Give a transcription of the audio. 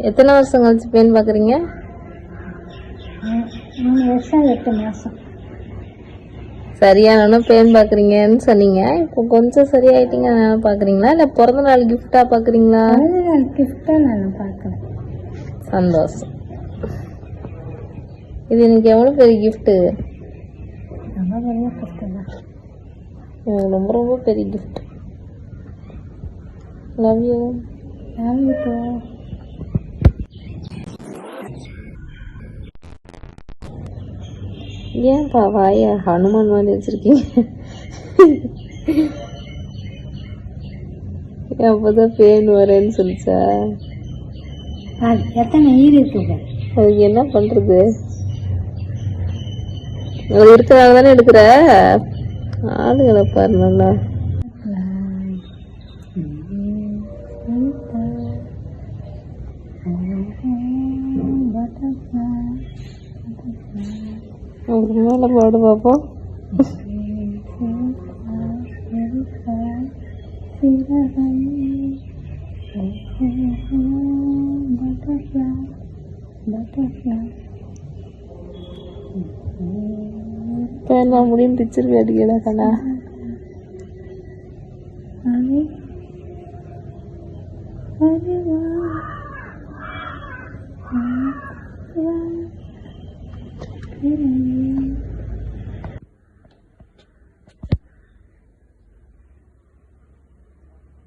எத்தனை வருஷம் கழிச்சு பேன் பார்க்குறீங்க? 3 வருஷம் 8 மாதம். சரியான பேன் பார்க்குறீங்கன்னு சொன்னீங்க. இப்போ கொஞ்சம் சரியாயிட்டீங்க பார்க்குறீங்களா, இல்லை பிறந்த நாள் கிஃப்டாக பார்க்குறீங்களா? பிறந்த நாள் கிஃப்டாக நான் பார்க்குறேன். சந்தோஷம். இது எனக்கு எவ்வளோ பெரிய கிஃப்ட்டு? ரொம்ப பெரிய கிஃப்ட்டு தான். ரொம்ப ரொம்ப பெரிய gift. Love you. Love you too. ஏன்பா வாய ஹனுமான் மாதிரி வச்சிருக்கீங்க? அப்போதான் பேன் வரேன்னு சொல்லிச்சா? எத்தனை ஈர் இருக்குது? அதுக்கு என்ன பண்றது? அது இருக்கிறதாக தானே எடுக்கிற. ஆளுகளை பாரு நல்லா. அதுக்கு மேலே பாடு பார்ப்போம். பேனா முடியும் பிக்சர் அடிக்கடா கண்ணா.